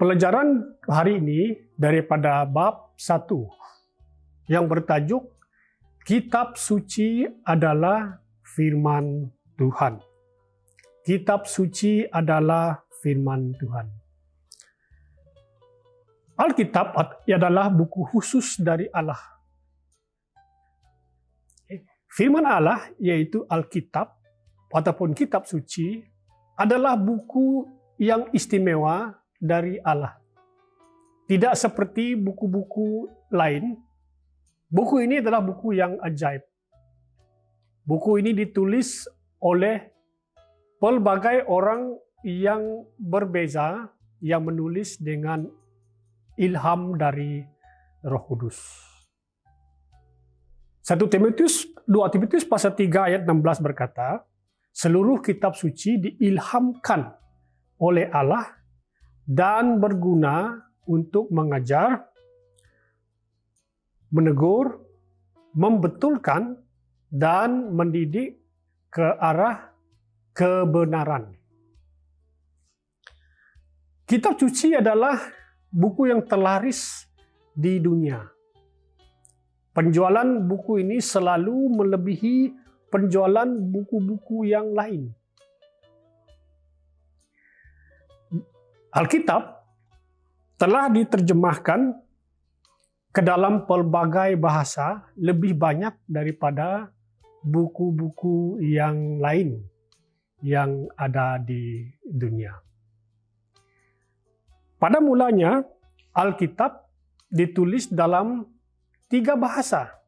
Pelajaran hari ini daripada bab 1 yang bertajuk Kitab Suci adalah Firman Tuhan. Kitab Suci adalah Firman Tuhan. Alkitab adalah buku khusus dari Allah. Firman Allah yaitu Alkitab ataupun Kitab Suci adalah buku yang istimewa dari Allah. Tidak seperti buku-buku lain, buku ini adalah buku yang ajaib. Buku ini ditulis oleh pelbagai orang yang berbeza yang menulis dengan ilham dari Roh Kudus. 2 Timotius pasal 3 ayat 16 berkata, seluruh kitab suci diilhamkan oleh Allah dan berguna untuk mengajar, menegur, membetulkan, dan mendidik ke arah kebenaran. Kitab suci adalah buku yang terlaris di dunia. Penjualan buku ini selalu melebihi penjualan buku-buku yang lain. Alkitab telah diterjemahkan ke dalam pelbagai bahasa lebih banyak daripada buku-buku yang lain yang ada di dunia. Pada mulanya, Alkitab ditulis dalam 3 bahasa,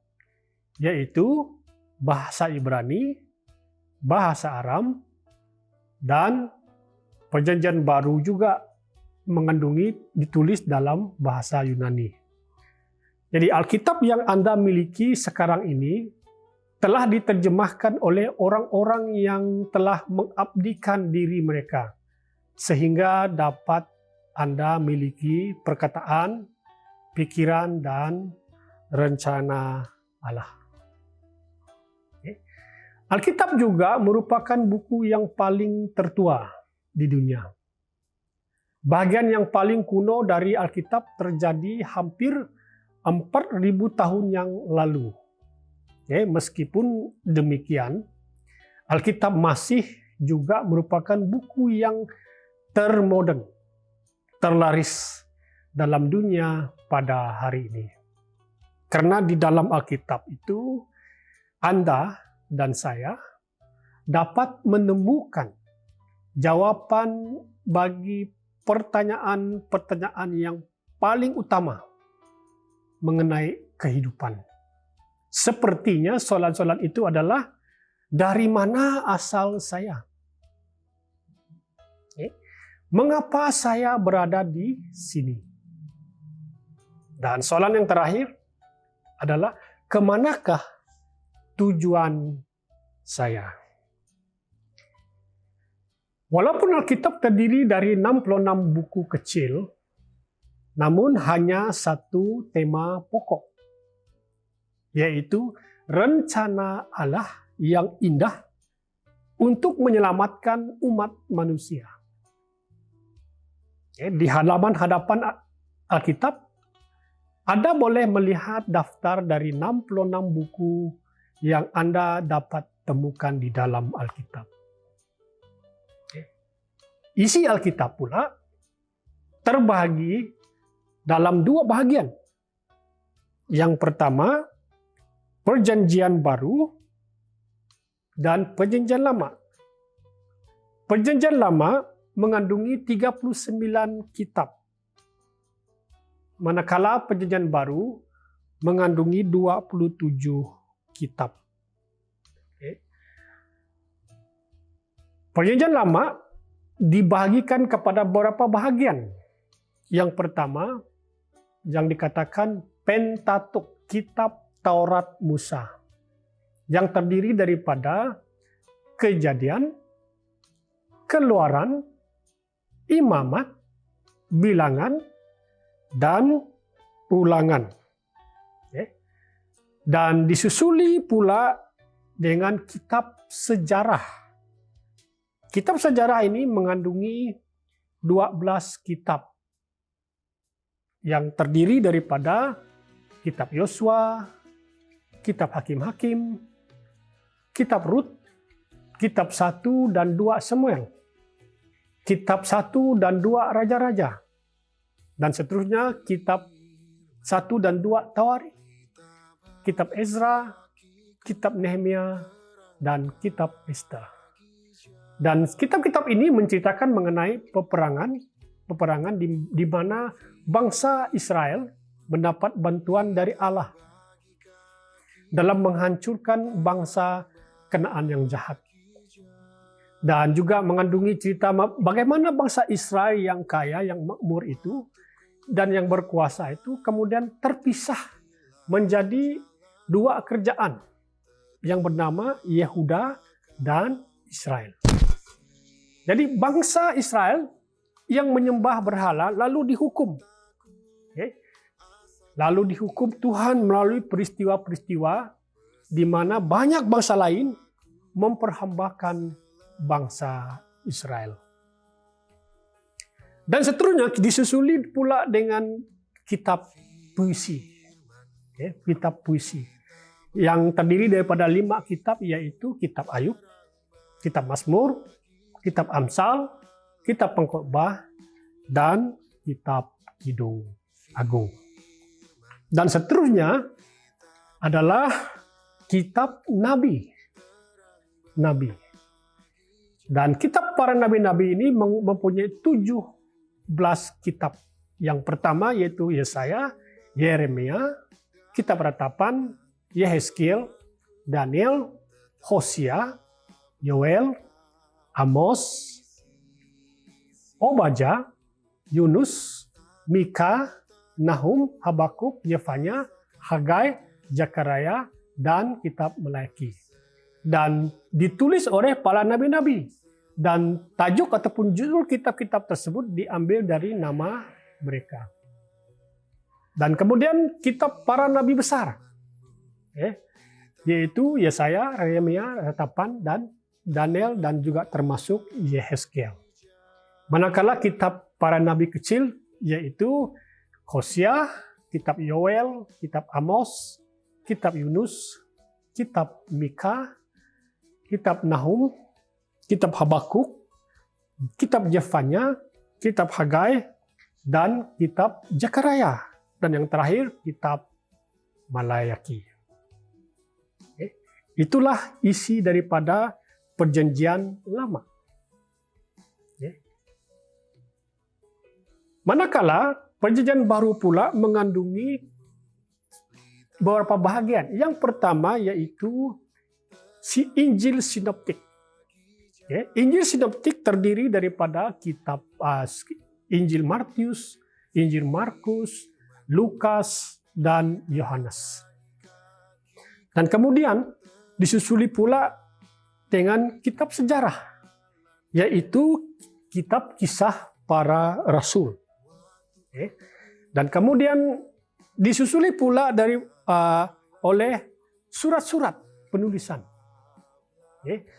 yaitu bahasa Ibrani, bahasa Aram, dan Perjanjian Baru juga mengandungi ditulis dalam bahasa Yunani. Jadi Alkitab yang Anda miliki sekarang ini telah diterjemahkan oleh orang-orang yang telah mengabdikan diri mereka sehingga dapat Anda miliki perkataan, pikiran, dan rencana Allah. Alkitab juga merupakan buku yang paling tertua di dunia. Bagian yang paling kuno dari Alkitab terjadi hampir 4.000 tahun yang lalu. Meskipun demikian, Alkitab masih juga merupakan buku yang termodern, terlaris dalam dunia pada hari ini. Karena di dalam Alkitab itu, Anda dan saya dapat menemukan jawaban bagi pertanyaan-pertanyaan yang paling utama mengenai kehidupan. Sepertinya soalan-soalan itu adalah, dari mana asal saya? Mengapa saya berada di sini? Dan soalan yang terakhir adalah, kemanakah tujuan saya? Walaupun Alkitab terdiri dari 66 buku kecil, namun hanya satu tema pokok, yaitu rencana Allah yang indah untuk menyelamatkan umat manusia. Di halaman hadapan Alkitab, Anda boleh melihat daftar dari 66 buku yang Anda dapat temukan di dalam Alkitab. Isi Alkitab pula terbagi dalam 2 bahagian. Yang pertama, Perjanjian Baru dan Perjanjian Lama. Perjanjian Lama mengandungi 39 kitab, manakala Perjanjian Baru mengandungi 27 kitab. Perjanjian Lama dibahagikan kepada beberapa bahagian. Yang pertama, yang dikatakan Pentatuk, kitab Taurat Musa, yang terdiri daripada Kejadian, Keluaran, Imamat, Bilangan, dan Ulangan. Dan disusuli pula dengan kitab sejarah. Kitab sejarah ini mengandungi 12 kitab yang terdiri daripada kitab Yosua, kitab Hakim-Hakim, kitab Rut, kitab 1 dan 2 Samuel, kitab 1 dan 2 Raja-Raja, dan seterusnya kitab 1 dan 2 Tawarikh, kitab Ezra, kitab Nehemia, dan kitab Esta. Dan kitab-kitab ini menceritakan mengenai peperangan di mana bangsa Israel mendapat bantuan dari Allah dalam menghancurkan bangsa Kanaan yang jahat. Dan juga mengandungi cerita bagaimana bangsa Israel yang kaya, yang makmur itu, dan yang berkuasa itu kemudian terpisah menjadi dua kerajaan yang bernama Yehuda dan Israel. Jadi bangsa Israel yang menyembah berhala lalu dihukum. Lalu dihukum Tuhan melalui peristiwa-peristiwa di mana banyak bangsa lain memperhambakan bangsa Israel. Dan seterusnya disusuli pula dengan kitab puisi. Kitab puisi yang terdiri daripada 5 kitab, yaitu kitab Ayub, kitab Mazmur, kitab Amsal, kitab Pengkhotbah, dan kitab Kidung Agung. Dan seterusnya adalah kitab nabi. Dan kitab para nabi-nabi ini mempunyai 17 kitab. Yang pertama yaitu Yesaya, Yeremia, kitab Ratapan, Yehezkiel, Daniel, Hosea, Yoel, Amos, Obadya, Yunus, Mika, Nahum, Habakuk, Yefanya, Hagai, Zakaria, dan kitab Malaki. Dan ditulis oleh para nabi-nabi. Dan tajuk ataupun judul kitab-kitab tersebut diambil dari nama mereka. Dan kemudian kitab para nabi besar, yaitu Yesaya, Yeremia, Ratapan, dan Daniel, dan juga termasuk Yehezkiel. Manakala kitab para nabi kecil, yaitu Hosea, kitab Yoel, kitab Amos, kitab Yunus, kitab Mika, kitab Nahum, kitab Habakuk, kitab Yefanya, kitab Hagai, dan kitab Zakaria. Dan yang terakhir, kitab Malayaki. Itulah isi daripada Perjanjian Lama. Manakala Perjanjian Baru pula mengandungi beberapa bahagian. Yang pertama yaitu si Injil Sinoptik. Injil Sinoptik terdiri daripada kitab Injil Matius, Injil Markus, Lukas, dan Yohanes. Dan kemudian disusuli pula dengan kitab sejarah, yaitu kitab Kisah Para Rasul. Dan kemudian disusuli pula oleh surat-surat penulisan.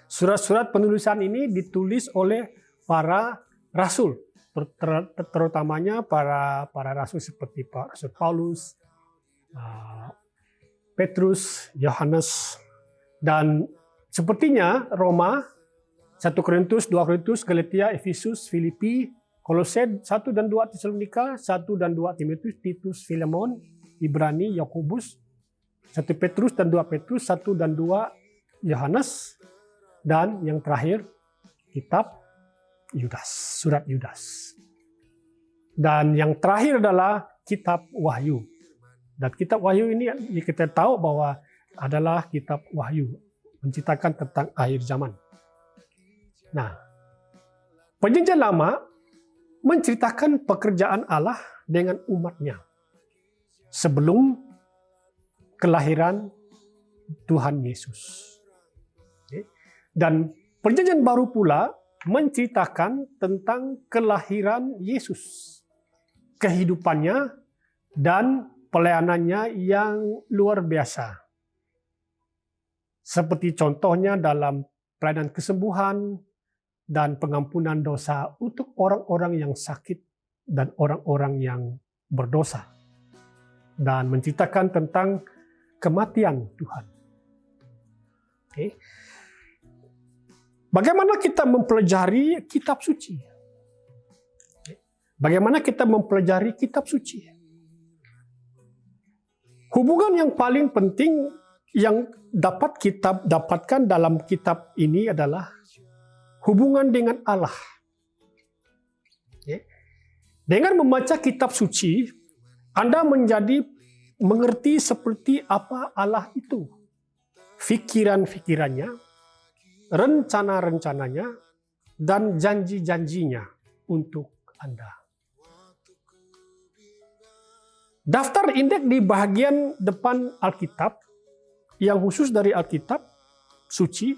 Surat-surat penulisan ini ditulis oleh para rasul, terutamanya para rasul seperti Rasul Paulus, Petrus, Yohanes, dan sepertinya Roma, 1 Korintus, 2 Korintus, Galatia, Efesus, Filipi, Kolose, 1 dan 2 Tesalonika, 1 dan 2 Timotius, Titus, Filemon, Ibrani, Yakobus, 1 Petrus dan 2 Petrus, 1 dan 2 Yohanes, dan yang terakhir kitab Yudas, surat Yudas. Dan yang terakhir adalah kitab Wahyu. Dan kitab Wahyu ini kita tahu bahwa adalah kitab Wahyu, menceritakan tentang akhir zaman. Nah, Perjanjian Lama menceritakan pekerjaan Allah dengan umatnya sebelum kelahiran Tuhan Yesus. Dan Perjanjian Baru pula menceritakan tentang kelahiran Yesus, kehidupannya, dan pelayanannya yang luar biasa. Seperti contohnya dalam pelayanan kesembuhan dan pengampunan dosa untuk orang-orang yang sakit dan orang-orang yang berdosa dan menceritakan tentang kematian Tuhan. Okay. Bagaimana kita mempelajari kitab suci? Bagaimana kita mempelajari kitab suci? Hubungan yang paling penting yang dapat kita dapatkan dalam kitab ini adalah hubungan dengan Allah. Dengan membaca kitab suci, Anda mengerti seperti apa Allah itu. Fikiran-fikirannya, rencana-rencananya, dan janji-janjinya untuk Anda. Daftar indeks di bagian depan Alkitab, yang khusus dari Alkitab suci,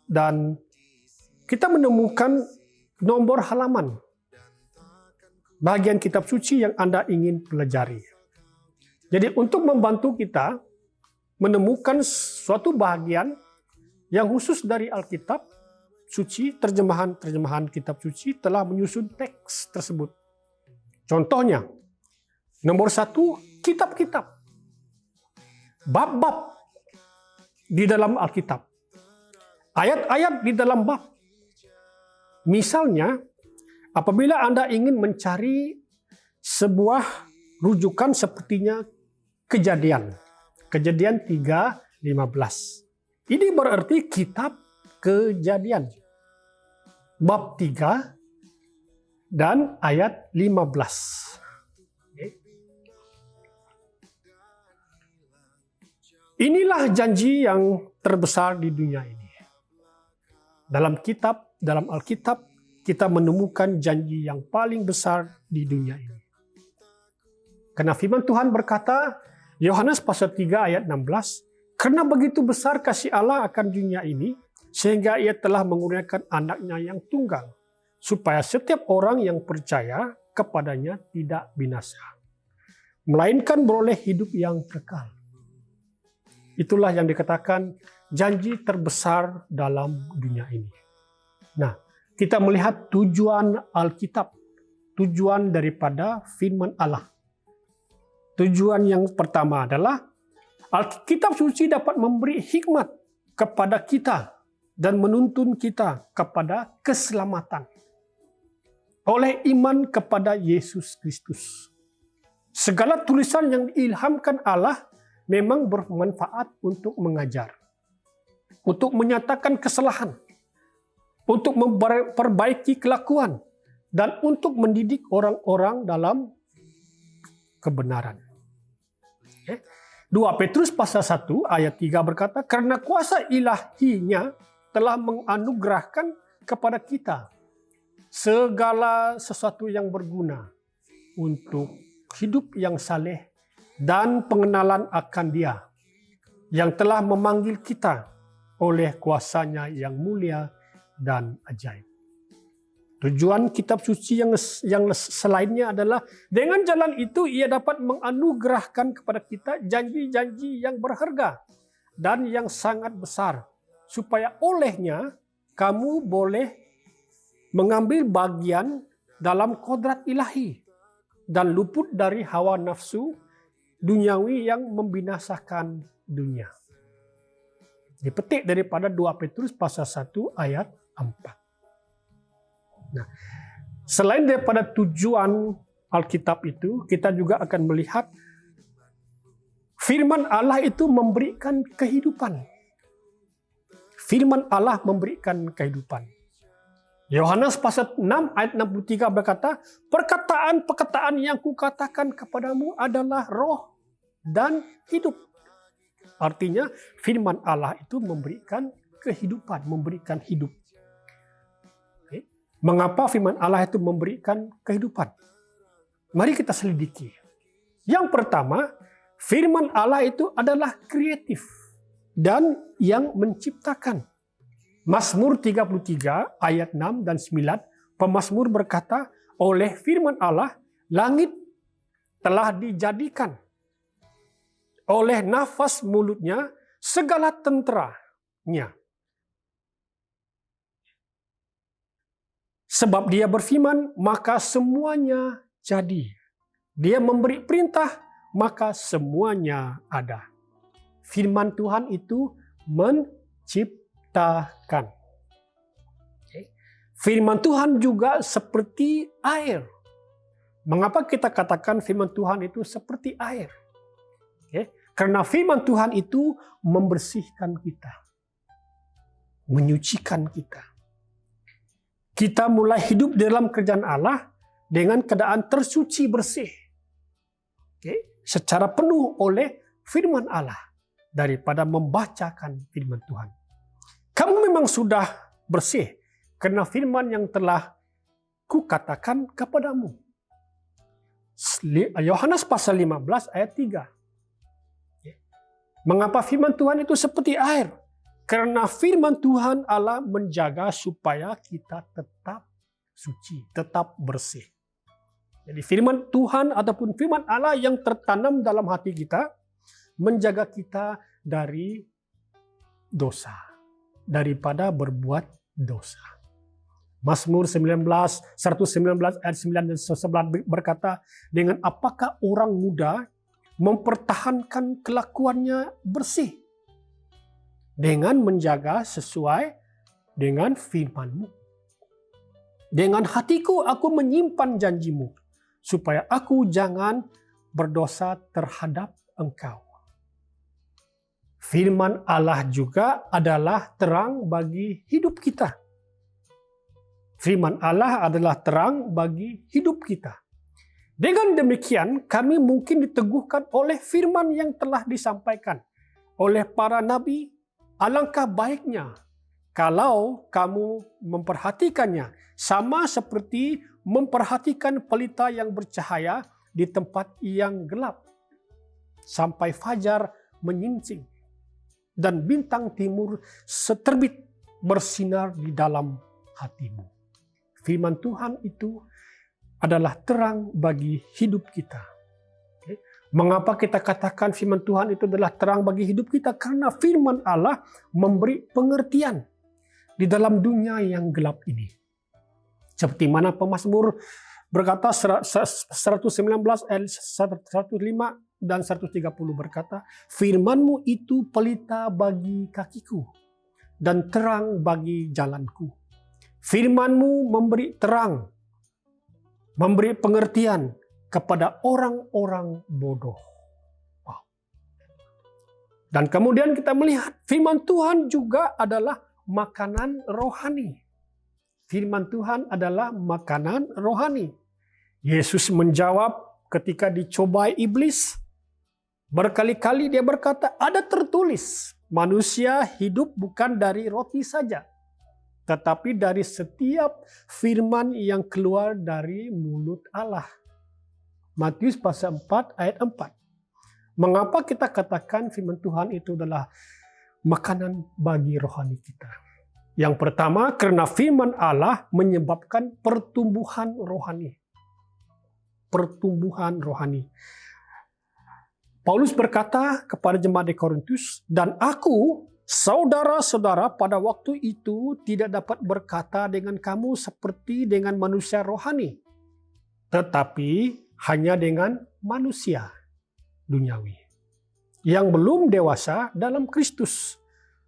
dan kita menemukan nomor halaman bagian kitab suci yang Anda ingin pelajari. Jadi untuk membantu kita menemukan suatu bagian yang khusus dari Alkitab suci, terjemahan kitab suci telah menyusun teks tersebut. Contohnya, nomor 1, kitab-kitab. Bab-bab di dalam Alkitab. Ayat-ayat di dalam bab. Misalnya, apabila Anda ingin mencari sebuah rujukan sepertinya Kejadian. Kejadian 3:15. Ini berarti kitab Kejadian. Bab 3 dan ayat 15. Inilah janji yang terbesar di dunia ini. Dalam Alkitab, kita menemukan janji yang paling besar di dunia ini. Karena firman Tuhan berkata, Yohanes pasal 3 ayat 16, karena begitu besar kasih Allah akan dunia ini, sehingga ia telah mengurniakan anaknya yang tunggal, supaya setiap orang yang percaya kepadanya tidak binasa, melainkan beroleh hidup yang kekal. Itulah yang dikatakan janji terbesar dalam dunia ini. Nah, kita melihat tujuan Alkitab, tujuan daripada firman Allah. Tujuan yang pertama adalah Alkitab suci dapat memberi hikmat kepada kita dan menuntun kita kepada keselamatan oleh iman kepada Yesus Kristus. Segala tulisan yang diilhamkan Allah memang bermanfaat untuk mengajar, untuk menyatakan kesalahan, untuk memperbaiki kelakuan, dan untuk mendidik orang-orang dalam kebenaran. 2 Petrus pasal 1 ayat 3 berkata, karena kuasa ilahinya telah menganugerahkan kepada kita segala sesuatu yang berguna untuk hidup yang saleh dan pengenalan akan Dia yang telah memanggil kita oleh kuasanya yang mulia dan ajaib. Tujuan kitab suci yang selainnya adalah dengan jalan itu ia dapat menganugerahkan kepada kita janji-janji yang berharga dan yang sangat besar, supaya olehnya kamu boleh mengambil bagian dalam kodrat ilahi dan luput dari hawa nafsu duniawi yang membinasakan dunia. Dipetik daripada 2 Petrus pasal 1 ayat 4. Nah, selain daripada tujuan Alkitab itu, kita juga akan melihat firman Allah itu memberikan kehidupan. Firman Allah memberikan kehidupan. Yohanes pasal 6 ayat 63 berkata, perkataan-perkataan yang kukatakan kepadamu adalah roh dan hidup. Artinya firman Allah itu memberikan kehidupan, memberikan hidup. Mengapa firman Allah itu memberikan kehidupan? Mari kita selidiki. Yang pertama, firman Allah itu adalah kreatif dan yang menciptakan. Mazmur 33 ayat 6 dan 9, pemazmur berkata, oleh firman Allah, langit telah dijadikan. Oleh nafas mulutnya, segala tenteranya. Sebab dia berfirman, maka semuanya jadi. Dia memberi perintah, maka semuanya ada. Firman Tuhan itu menciptakan. Firman Tuhan juga seperti air. Mengapa kita katakan firman Tuhan itu seperti air? Karena firman Tuhan itu membersihkan kita, menyucikan kita. Kita mulai hidup dalam kerjaan Allah dengan keadaan tersuci bersih, secara penuh oleh firman Allah daripada membacakan firman Tuhan. Kamu memang sudah bersih karena firman yang telah kukatakan kepadamu. Yohanes pasal 15 ayat 3. Mengapa firman Tuhan itu seperti air? Karena firman Tuhan Allah menjaga supaya kita tetap suci, tetap bersih. Jadi firman Tuhan ataupun firman Allah yang tertanam dalam hati kita menjaga kita dari dosa, daripada berbuat dosa. Mazmur 119 ayat 9 dan 11 berkata, dengan apakah orang muda mempertahankan kelakuannya bersih? Dengan menjaga sesuai dengan firman-Mu. Dengan hatiku aku menyimpan janjimu, supaya aku jangan berdosa terhadap Engkau. Firman Allah juga adalah terang bagi hidup kita. Firman Allah adalah terang bagi hidup kita. Dengan demikian, kami mungkin diteguhkan oleh firman yang telah disampaikan oleh para nabi. Alangkah baiknya kalau kamu memperhatikannya, sama seperti memperhatikan pelita yang bercahaya di tempat yang gelap, sampai fajar menyingsing dan bintang timur terbit bersinar di dalam hatimu. Firman Tuhan itu adalah terang bagi hidup kita. Mengapa kita katakan firman Tuhan itu adalah terang bagi hidup kita? Karena firman Allah memberi pengertian di dalam dunia yang gelap ini. Seperti mana pemazmur berkata 119 ayat 105 dan 130 berkata, firman-Mu itu pelita bagi kakiku dan terang bagi jalanku. Firman-Mu memberi terang, memberi pengertian kepada orang-orang bodoh. Wow. Dan kemudian kita melihat firman Tuhan juga adalah makanan rohani. Firman Tuhan adalah makanan rohani. Yesus menjawab ketika dicobai iblis. Berkali-kali dia berkata, ada tertulis, manusia hidup bukan dari roti saja, tetapi dari setiap firman yang keluar dari mulut Allah. Matius pasal 4 ayat 4. Mengapa kita katakan firman Tuhan itu adalah makanan bagi rohani kita? Yang pertama, karena firman Allah menyebabkan pertumbuhan rohani. Pertumbuhan rohani. Paulus berkata kepada jemaat di Korintus, dan aku, saudara-saudara, pada waktu itu tidak dapat berkata dengan kamu seperti dengan manusia rohani, tetapi hanya dengan manusia duniawi yang belum dewasa dalam Kristus.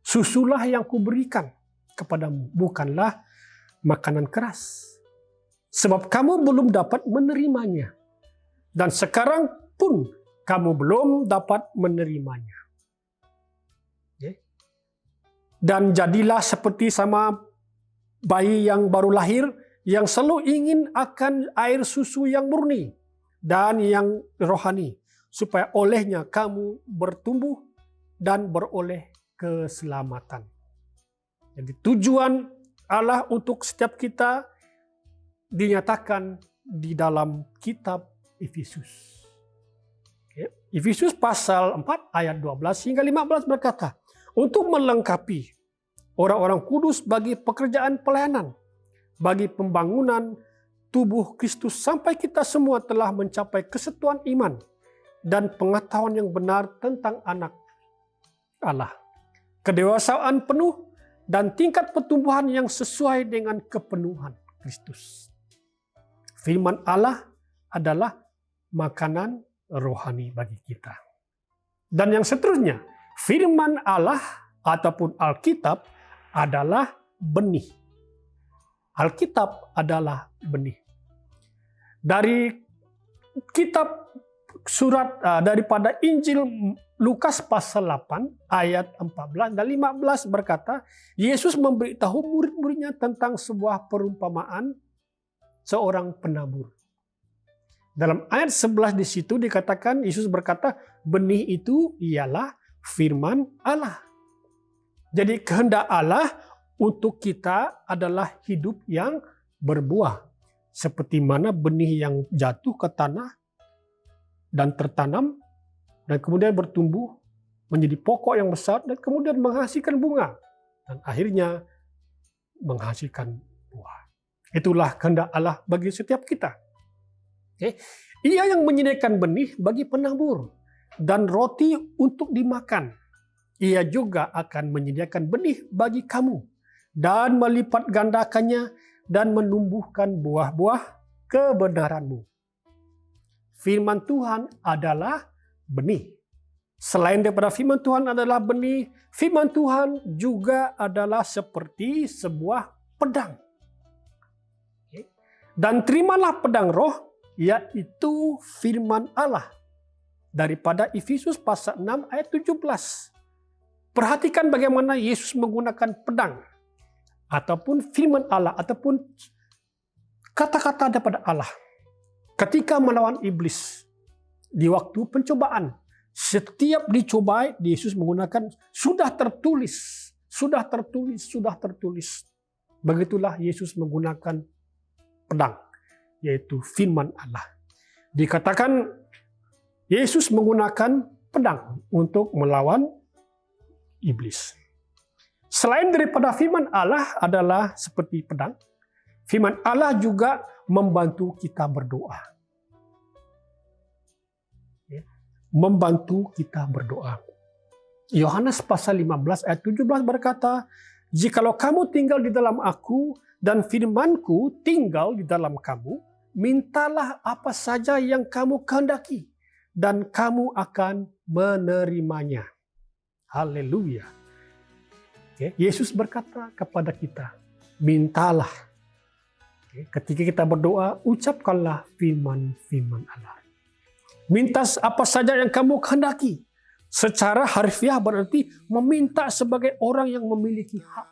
Susulah yang kuberikan kepadamu, bukanlah makanan keras, sebab kamu belum dapat menerimanya, dan sekarang pun kamu belum dapat menerimanya. Dan jadilah seperti sama bayi yang baru lahir, yang selalu ingin akan air susu yang murni dan yang rohani, supaya olehnya kamu bertumbuh dan beroleh keselamatan. Jadi tujuan Allah untuk setiap kita dinyatakan di dalam kitab Efesus. Efesus pasal 4 ayat 12 hingga 15 berkata, untuk melengkapi orang-orang kudus bagi pekerjaan pelayanan, bagi pembangunan tubuh Kristus sampai kita semua telah mencapai kesatuan iman dan pengetahuan yang benar tentang anak Allah. Kedewasaan penuh dan tingkat pertumbuhan yang sesuai dengan kepenuhan Kristus. Firman Allah adalah makanan rohani bagi kita. Dan yang seterusnya, firman Allah ataupun Alkitab adalah benih. Alkitab adalah benih. Dari kitab surat daripada Injil Lukas pasal 8 ayat 14 dan 15 berkata, Yesus memberitahu murid-muridnya tentang sebuah perumpamaan seorang penabur. Dalam ayat 11 di situ dikatakan, Yesus berkata, benih itu ialah firman Allah. Jadi kehendak Allah untuk kita adalah hidup yang berbuah. Seperti mana benih yang jatuh ke tanah dan tertanam, dan kemudian bertumbuh menjadi pokok yang besar, dan kemudian menghasilkan bunga. Dan akhirnya menghasilkan buah. Itulah kehendak Allah bagi setiap kita. Okay. Ia yang menyediakan benih bagi penabur dan roti untuk dimakan. Ia juga akan menyediakan benih bagi kamu dan melipat gandakannya dan menumbuhkan buah-buah kebenaranmu. Firman Tuhan adalah benih. Selain daripada firman Tuhan adalah benih, firman Tuhan juga adalah seperti sebuah pedang. Dan terimalah pedang roh, yaitu firman Allah. Daripada Efesus pasal 6 ayat 17. Perhatikan bagaimana Yesus menggunakan pedang. Ataupun firman Allah, ataupun kata-kata daripada Allah. Ketika melawan iblis di waktu pencobaan, setiap dicobai, Yesus menggunakan sudah tertulis, sudah tertulis, sudah tertulis. Begitulah Yesus menggunakan pedang, yaitu firman Allah. Dikatakan Yesus menggunakan pedang untuk melawan iblis. Selain daripada firman Allah adalah seperti pedang, firman Allah juga membantu kita berdoa. Membantu kita berdoa. Yohanes pasal 15 ayat 17 berkata, jikalau kamu tinggal di dalam aku dan firmanku tinggal di dalam kamu, mintalah apa saja yang kamu kehendaki dan kamu akan menerimanya. Haleluya. Yesus berkata kepada kita, mintalah. Ketika kita berdoa, ucapkanlah firman-firman Allah. Minta apa saja yang kamu kehendaki. Secara harfiah berarti meminta sebagai orang yang memiliki hak.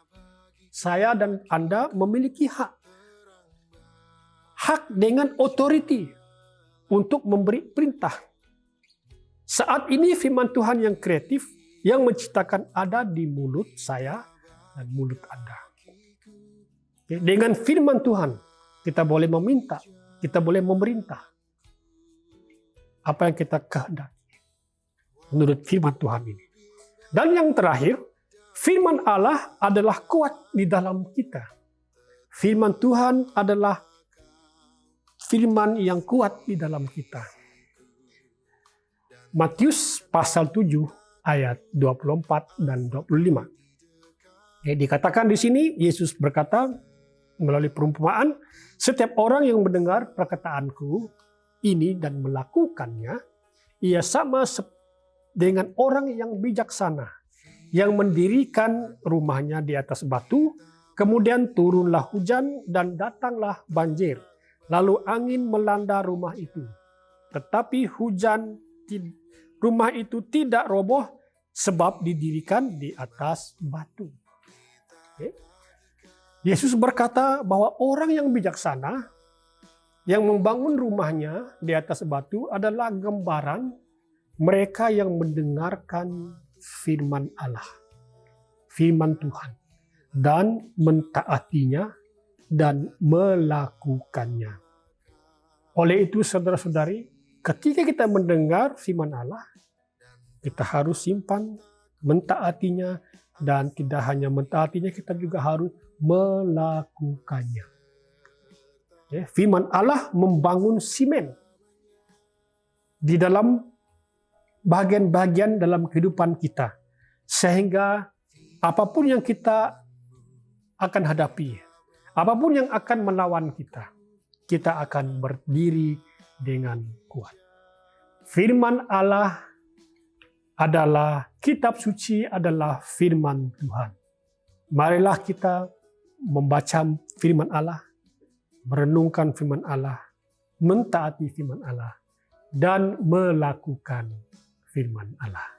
Saya dan Anda memiliki hak. Hak dengan otoriti untuk memberi perintah. Saat ini firman Tuhan yang kreatif, yang menciptakan ada di mulut saya dan mulut Anda. Dengan firman Tuhan, kita boleh meminta, kita boleh memerintah apa yang kita kehendaki menurut firman Tuhan ini. Dan yang terakhir, firman Allah adalah kuat di dalam kita. Firman Tuhan adalah firman yang kuat di dalam kita. Matius pasal 7 ayat 24 dan 25. Dikatakan di sini, Yesus berkata melalui perumpamaan, setiap orang yang mendengar perkataanku ini dan melakukannya, ia sama dengan orang yang bijaksana, yang mendirikan rumahnya di atas batu, kemudian turunlah hujan dan datanglah banjir, lalu angin melanda rumah itu. Tetapi rumah itu tidak roboh sebab didirikan di atas batu. Yesus berkata bahwa orang yang bijaksana yang membangun rumahnya di atas batu adalah gambaran mereka yang mendengarkan firman Allah, firman Tuhan, dan mentaatinya dan melakukannya. Oleh itu, saudara-saudari, ketika kita mendengar firman Allah, kita harus simpan, mentaatinya, dan tidak hanya mentaatinya, kita juga harus melakukannya. Firman Allah membangun simen di dalam bagian-bagian dalam kehidupan kita, sehingga apapun yang kita akan hadapi, apapun yang akan melawan kita, kita akan berdiri dengan kuat. Firman Allah adalah, kitab suci adalah firman Tuhan. Marilah kita membaca firman Allah, merenungkan firman Allah, mentaati firman Allah, dan melakukan firman Allah.